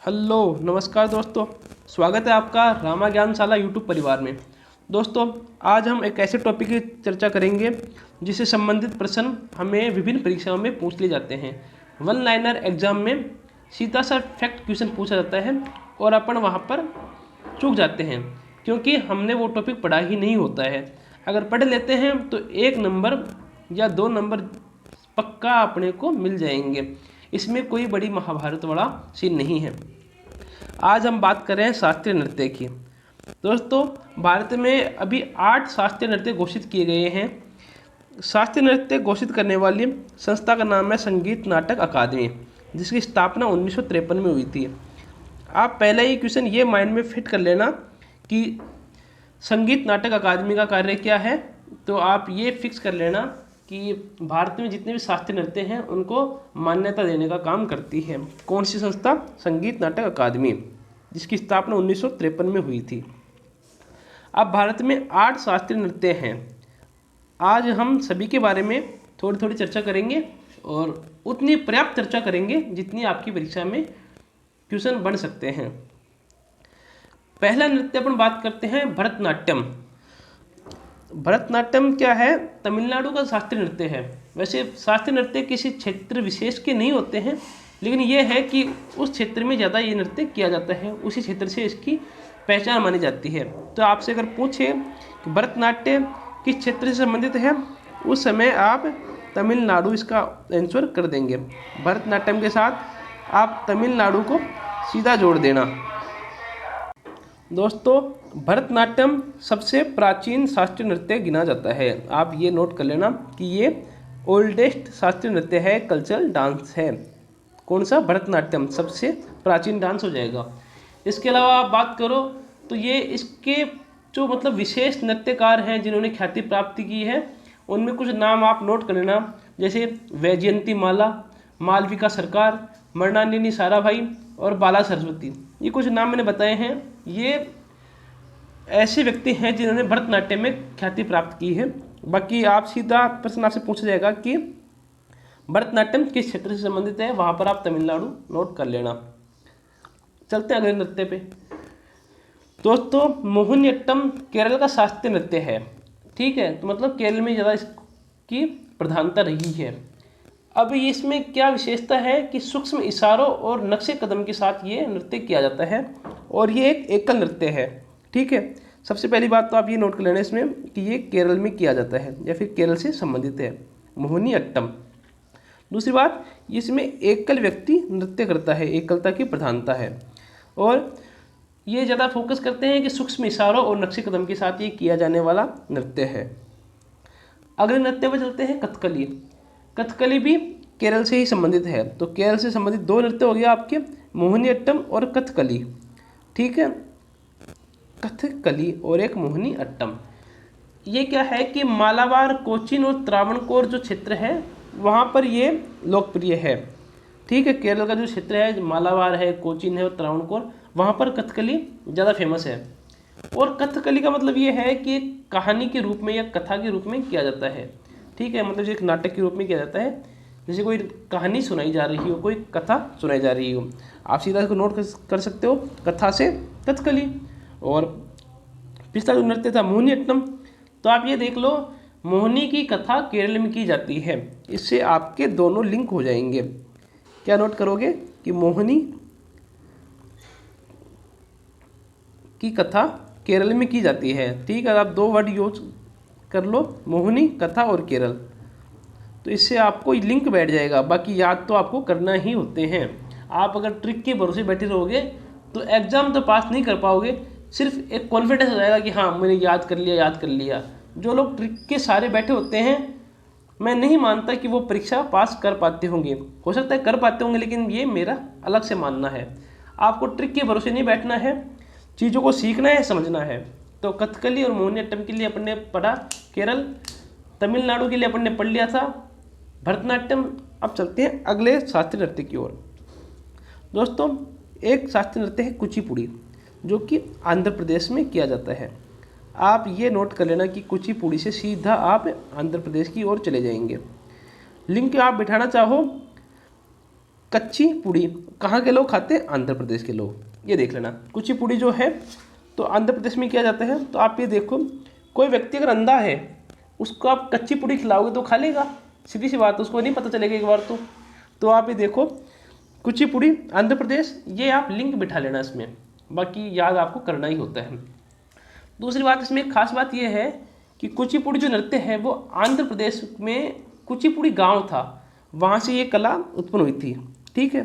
Hello नमस्कार दोस्तों। स्वागत है आपका रामा ज्ञानशाला यूट्यूब परिवार में। दोस्तों, आज हम एक ऐसे टॉपिक की चर्चा करेंगे जिससे संबंधित प्रश्न हमें विभिन्न परीक्षाओं में पूछ लिए जाते हैं। वन लाइनर एग्जाम में सीधा सा फैक्ट क्वेश्चन पूछा जाता है और अपन वहाँ पर चूक जाते हैं क्योंकि हमने वो टॉपिक पढ़ा ही नहीं होता है। अगर पढ़ लेते हैं तो 1 नंबर या 2 नंबर पक्का अपने को मिल जाएंगे। इसमें कोई बड़ी महाभारत वाला सीन नहीं है। आज हम बात कर रहे हैं शास्त्रीय नृत्य की। दोस्तों, भारत में अभी 8 शास्त्रीय नृत्य घोषित किए गए हैं। शास्त्रीय नृत्य घोषित करने वाली संस्था का नाम है संगीत नाटक अकादमी, जिसकी स्थापना 1953 में हुई थी। आप पहले ही क्वेश्चन ये माइंड में फिट कर लेना कि संगीत नाटक अकादमी का कार्य क्या है, तो आप ये फिक्स कर लेना कि भारत में जितने भी शास्त्रीय नृत्य हैं उनको मान्यता देने का काम करती है। कौन सी संस्था? संगीत नाटक अकादमी, जिसकी स्थापना 1953 में हुई थी। अब भारत में 8 शास्त्रीय नृत्य हैं। आज हम सभी के बारे में थोड़ी थोड़ी चर्चा करेंगे और उतनी पर्याप्त चर्चा करेंगे जितनी आपकी परीक्षा में क्वेश्चन बन सकते हैं। पहला नृत्य अपन बात करते हैं भरतनाट्यम। भरतनाट्यम क्या है? तमिलनाडु का शास्त्रीय नृत्य है। वैसे शास्त्रीय नृत्य किसी क्षेत्र विशेष के नहीं होते हैं, लेकिन ये है कि उस क्षेत्र में ज़्यादा ये नृत्य किया जाता है, उसी क्षेत्र से इसकी पहचान मानी जाती है। तो आपसे अगर पूछे कि भरतनाट्यम किस क्षेत्र से संबंधित है, उस समय आप तमिलनाडु इसका आंसर कर देंगे। भरतनाट्यम के साथ आप तमिलनाडु को सीधा जोड़ देना। दोस्तों, भरतनाट्यम सबसे प्राचीन शास्त्रीय नृत्य गिना जाता है। आप ये नोट कर लेना कि ये ओल्डेस्ट शास्त्रीय नृत्य है, कल्चरल डांस है। कौन सा? भरतनाट्यम सबसे प्राचीन डांस हो जाएगा। इसके अलावा आप बात करो तो ये इसके जो विशेष नृत्यकार हैं जिन्होंने ख्याति प्राप्ति की है, उनमें कुछ नाम आप नोट कर लेना, जैसे वैजयंती माला, मालविका सरकार, मृणालिनी साराभाई और बाला सरस्वती। ये कुछ नाम मैंने बताए हैं। ये ऐसे व्यक्ति हैं जिन्होंने भरतनाट्यम में ख्याति प्राप्त की है। बाकी आप सीधा प्रश्न आपसे पूछा जाएगा कि भरतनाट्यम किस क्षेत्र से संबंधित है, वहाँ पर आप तमिलनाडु नोट कर लेना। चलते हैं अगले नृत्य पे। दोस्तों, मोहिनीअट्टम केरल का शास्त्रीय नृत्य है। ठीक है, तो केरल में ज़्यादा इसकी प्रधानता रही है। अब इसमें क्या विशेषता है कि सूक्ष्म इशारों और नक्शे कदम के साथ ये नृत्य किया जाता है और ये एक एकल नृत्य है। ठीक है, सबसे पहली बात तो आप ये नोट कर लेना इसमें कि ये केरल में किया जाता है या फिर केरल से संबंधित है, मोहिनीअट्टम। दूसरी बात, इसमें एकल व्यक्ति नृत्य करता है, एकलता की प्रधानता है। और ये ज़्यादा फोकस करते हैं कि सूक्ष्म इशारों और नक्शे कदम के साथ ये किया जाने वाला नृत्य है। अगले नृत्य पर चलते हैं कथकली। कथकली भी केरल से ही संबंधित है। तो केरल से संबंधित 2 नृत्य हो गया आपके, मोहिनीअट्टम और कथकली। ठीक है, कथकली और एक मोहिनीअट्टम। ये क्या है कि मालाबार, कोचीन और त्रावणकोर जो क्षेत्र है वहाँ पर ये लोकप्रिय है। ठीक है, केरल का जो क्षेत्र है, मालाबार है, कोचीन है और त्रावणकोर, वहाँ पर कथकली ज़्यादा फेमस है। और कथकली का ये है कि एक कहानी के रूप में या कथा के रूप में किया जाता है। ठीक है, एक नाटक के रूप में किया जाता है, जैसे कोई कहानी सुनाई जा रही हो, कोई कथा सुनाई जा रही हो। आप सीधा इसको नोट कर सकते हो, कथा से कथकली। और पिछला जो नृत्य था मोहिनीअट्टम, तो आप ये देख लो, मोहिनी की कथा केरल में की जाती है। इससे आपके दोनों लिंक हो जाएंगे। क्या नोट करोगे कि मोहिनी की कथा केरल में की जाती है। ठीक है, आप 2 वर्ड यूज कर लो, मोहिनी कथा और केरल, तो इससे आपको लिंक बैठ जाएगा। बाकी याद तो आपको करना ही होते हैं। आप अगर ट्रिक के भरोसे बैठे रहोगे तो एग्ज़ाम तो पास नहीं कर पाओगे, सिर्फ एक कॉन्फिडेंस हो जाएगा कि हाँ मैंने याद कर लिया। जो लोग ट्रिक के सारे बैठे होते हैं, मैं नहीं मानता कि वो परीक्षा पास कर पाते होंगे। हो सकता है कर पाते होंगे, लेकिन ये मेरा अलग से मानना है। आपको ट्रिक के भरोसे नहीं बैठना है, चीज़ों को सीखना है, समझना है। तो कथकली और मोहिनीअट्टम के लिए अपन ने पढ़ा केरल, तमिलनाडु के लिए अपन ने पढ़ लिया था भरतनाट्यम। अब चलते हैं अगले शास्त्रीय नृत्य की ओर। दोस्तों, एक शास्त्रीय नृत्य है कुचिपुड़ी, जो कि आंध्र प्रदेश में किया जाता है। आप ये नोट कर लेना कि कुचिपुड़ी से सीधा आप आंध्र प्रदेश की ओर चले जाएंगे। लिंक आप बिठाना चाहो कच्ची पुड़ी कहाँ के लोग खाते हैं? आंध्र प्रदेश के लोग। ये देख लेना। कुचिपुड़ी जो है तो आंध्र प्रदेश में किया जाता है। तो आप ये देखो, कोई व्यक्ति अगर अंधा है उसको आप कच्ची पुड़ी खिलाओगे तो खा लेगा, सीधी सी बात, उसको नहीं पता चलेगा एक बार तो आप ये देखो कुचिपुड़ी आंध्र प्रदेश, ये आप लिंक बिठा लेना इसमें, बाकी याद आपको करना ही होता है। दूसरी बात इसमें एक खास बात ये है कि कुचिपुड़ी जो नृत्य है वो आंध्र प्रदेश में कुचिपुड़ी गांव था, वहाँ से ये कला उत्पन्न हुई थी। ठीक है,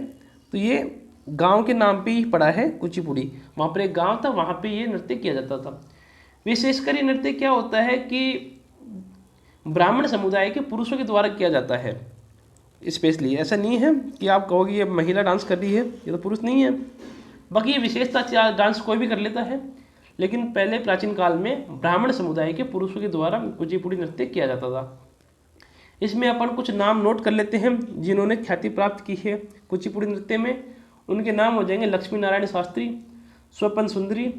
तो ये गांव के नाम पे ही पड़ा है कुचिपुड़ी। वहाँ पर एक गांव था, वहाँ पे ये नृत्य किया जाता था। विशेषकर ये नृत्य क्या होता है कि ब्राह्मण समुदाय के पुरुषों के द्वारा किया जाता है स्पेशली। ऐसा नहीं है कि आप कहोगे ये महिला डांस कर रही है, ये तो पुरुष नहीं है। बाकी ये विशेषता डांस कोई भी कर लेता है, लेकिन पहले प्राचीन काल में ब्राह्मण समुदाय के पुरुषों के द्वारा कुचिपुड़ी नृत्य किया जाता था। इसमें अपन कुछ नाम नोट कर लेते हैं जिन्होंने ख्याति प्राप्त की है कुचिपुड़ी नृत्य में। उनके नाम हो जाएंगे लक्ष्मी नारायण शास्त्री, स्वपन सुंदरी,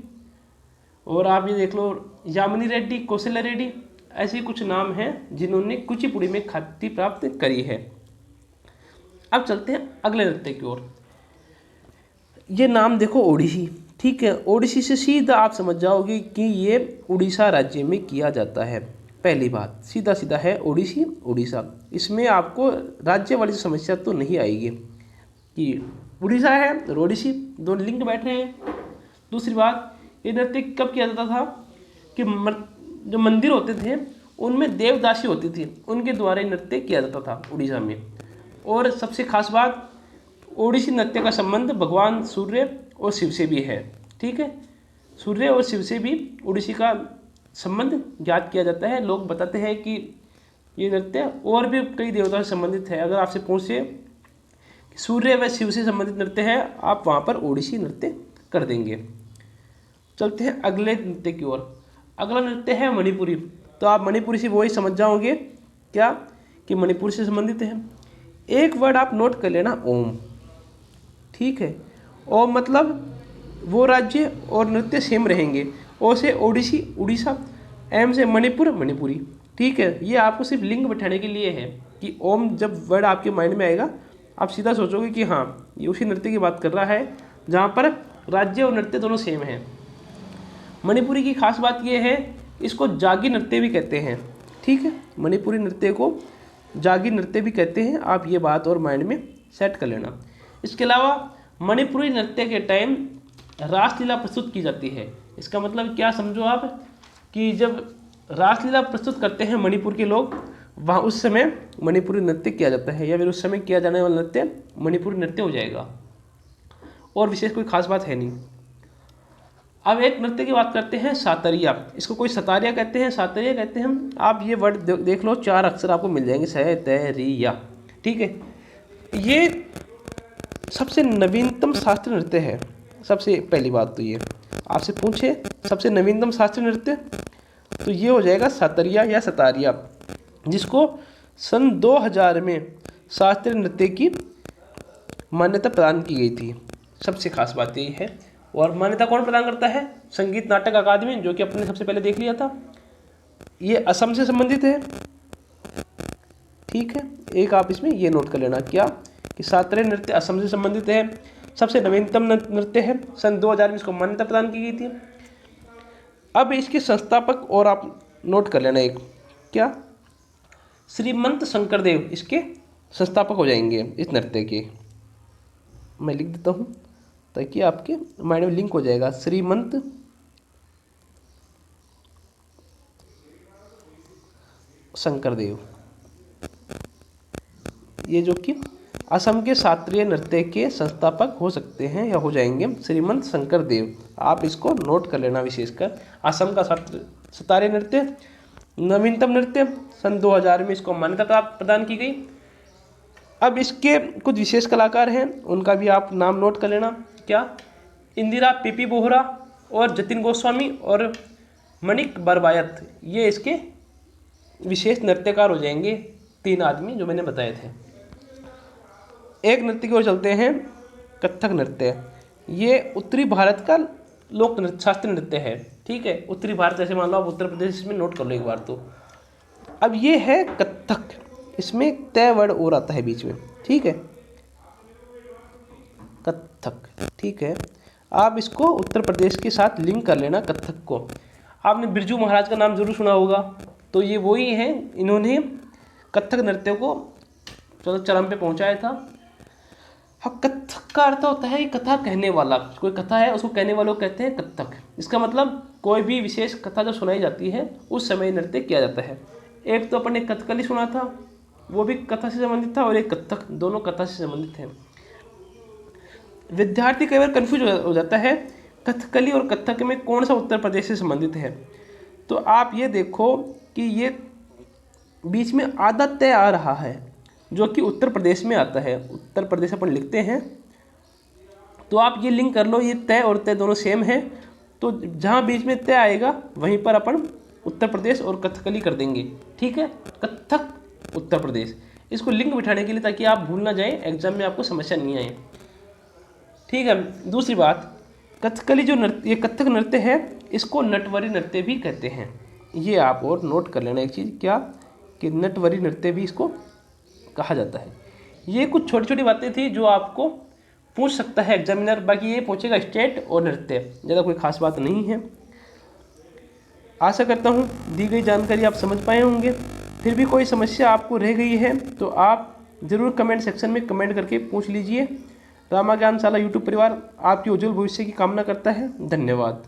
और आप ये देख लो यामिनी रेड्डी, कौशल्या रेड्डी, ऐसे कुछ नाम हैं जिन्होंने कुचिपुड़ी में ख्याति प्राप्त करी है। अब चलते हैं अगले नृत्य की ओर। ये नाम देखो ओडिसी। ठीक है, ओडिसी से सीधा आप समझ जाओगे कि ये उड़ीसा राज्य में किया जाता है। पहली बात सीधा सीधा है ओडिसी, उड़ीसा। इसमें आपको राज्य वाली समस्या तो नहीं आएगी कि उड़ीसा है तो ओडिसी, दोनों लिंक बैठ रहे हैं। दूसरी बात, ये नृत्य कब किया जाता था कि जो मंदिर होते थे उनमें देवदासी होती थी, उनके द्वारा ये नृत्य किया जाता था उड़ीसा में। और सबसे खास बात, ओडिसी नृत्य का संबंध भगवान सूर्य और शिव से भी है। ठीक है, सूर्य और शिव से भी ओडिसी का संबंध ज्ञात किया जाता है। लोग बताते हैं कि ये नृत्य और भी कई देवताओं से संबंधित है। अगर आपसे पूछे कि सूर्य व शिव से संबंधित नृत्य है, आप वहाँ पर ओडिसी नृत्य कर देंगे। चलते हैं अगले नृत्य की ओर। अगला नृत्य है मणिपुरी। तो आप मणिपुरी से वही समझ जाओगे क्या कि मणिपुर से संबंधित है। एक वर्ड आप नोट कर लेना, ओम। ठीक है, ओम मतलब वो राज्य और नृत्य सेम रहेंगे। ओ से ओडिसी उड़ीसा, एम से मणिपुर मणिपुरी। ठीक है, ये आपको सिर्फ लिंक बैठाने के लिए है कि ओम जब वर्ड आपके माइंड में आएगा आप सीधा सोचोगे कि हाँ ये उसी नृत्य की बात कर रहा है जहाँ पर राज्य और नृत्य दोनों सेम हैं। मणिपुरी की खास बात यह है, इसको जागी नृत्य भी कहते हैं। ठीक है, मणिपुरी नृत्य को जागी नृत्य भी कहते हैं। आप ये बात और माइंड में सेट कर लेना। इसके अलावा मणिपुरी नृत्य के टाइम रासलीला प्रस्तुत की जाती है। इसका मतलब क्या समझो आप कि जब रासलीला प्रस्तुत करते हैं मणिपुर के लोग, वहाँ उस समय मणिपुरी नृत्य किया जाता है, या फिर उस समय किया जाने वाला नृत्य मणिपुरी नृत्य हो जाएगा। और विशेष कोई खास बात है नहीं। अब एक नृत्य की बात करते हैं, सातरिया। इसको कोई सतारिया कहते हैं, सातरिया कहते हैं हम। आप ये वर्ड देख लो, 4 अक्षर आपको मिल जाएंगे, सतरिया। ठीक है, ये सबसे नवीनतम शास्त्रीय नृत्य है। सबसे पहली बात तो ये आपसे पूछे सबसे नवीनतम शास्त्रीय नृत्य, तो ये हो जाएगा सातरिया या सतारिया, जिसको सन 2000 में शास्त्रीय नृत्य की मान्यता प्रदान की गई थी। सबसे खास बात यही है। और मान्यता कौन प्रदान करता है? संगीत नाटक अकादमी, जो कि अपने सबसे पहले देख लिया था। ये असम से संबंधित है। ठीक है, एक आप इसमें ये नोट कर लेना क्या कि शास्त्रीय नृत्य असम से संबंधित है, सबसे नवीनतम नृत्य है, सन 2000 में इसको मान्यता प्रदान की गई थी। अब इसके संस्थापक और आप नोट कर लेना एक क्या, श्रीमंत शंकरदेव इसके संस्थापक हो जाएंगे इस नृत्य के। मैं लिख देता हूँ ताकि आपके माइंड में लिंक हो जाएगा। श्रीमंत शंकरदेव, ये जो कि असम के शास्त्रीय नृत्य के संस्थापक हो सकते हैं या हो जाएंगे, श्रीमंत शंकरदेव। आप इसको नोट कर लेना। विशेषकर असम का शास्त्रीय नृत्य, नवीनतम नृत्य, सन 2000 में इसको मान्यता प्रदान की गई। अब इसके कुछ विशेष कलाकार हैं, उनका भी आप नाम नोट कर लेना क्या, इंदिरा पीपी बोहरा और जतिन गोस्वामी और मणिक बरबायत, ये इसके विशेष नृत्यकार हो जाएंगे। 3 आदमी जो मैंने बताए थे। एक नृत्य की ओर चलते हैं, कथक नृत्य। ये उत्तरी भारत का लोक नृत्य, शास्त्रीय नृत्य है। ठीक है, उत्तरी भारत जैसे मान लो आप उत्तर प्रदेश, इसमें नोट कर लो एक बार तो। अब ये है कथक, इसमें तय वर्ड और आता है बीच में। ठीक है, कथक। ठीक है, आप इसको उत्तर प्रदेश के साथ लिंक कर लेना कथक को। आपने बिरजू महाराज का नाम जरूर सुना होगा, तो ये वही हैं, इन्होंने कथक नृत्य को चरम पे पहुंचाया था। हाँ, कथक का अर्थ होता है कथा कहने वाला। कोई कथा है उसको कहने वालों को कहते हैं कथक। इसका मतलब कोई भी विशेष कथा जो सुनाई जाती है उस समय नृत्य किया जाता है। एक तो अपन ने कथकली सुना था, वो भी कथा से संबंधित था, और एक कथक, दोनों कथा से संबंधित हैं। विद्यार्थी कई बार कन्फ्यूज हो जाता है कथकली और कथक में कौन सा उत्तर प्रदेश से संबंधित है। तो आप ये देखो कि ये बीच में आधा तय आ रहा है जो कि उत्तर प्रदेश में आता है। उत्तर प्रदेश अपन लिखते हैं तो आप ये लिंक कर लो, ये तय और तय दोनों सेम है, तो जहाँ बीच में तय आएगा वहीं पर अपन उत्तर प्रदेश और कथकली कर देंगे। ठीक है, कथक उत्तर प्रदेश, इसको लिंक बिठाने के लिए ताकि आप भूल ना जाएं, एग्जाम में आपको समस्या नहीं आए। ठीक है, दूसरी बात, कथकली जो नृत्य, ये कथक नृत्य है, इसको नटवरी नृत्य भी कहते हैं। ये आप और नोट कर लेना एक चीज़, क्या कि नटवरी नृत्य भी इसको कहा जाता है। ये कुछ छोटी छोटी बातें थी जो आपको पूछ सकता है एग्जामिनर, बाकी ये पूछेगा स्टेट और नृत्य, ज़्यादा कोई खास बात नहीं है। आशा करता हूँ दी गई जानकारी आप समझ पाए होंगे। फिर भी कोई समस्या आपको रह गई है तो आप ज़रूर कमेंट सेक्शन में कमेंट करके पूछ लीजिए। रामा ज्ञानशाला यूट्यूब परिवार आपके उज्जवल भविष्य की कामना करता है। धन्यवाद।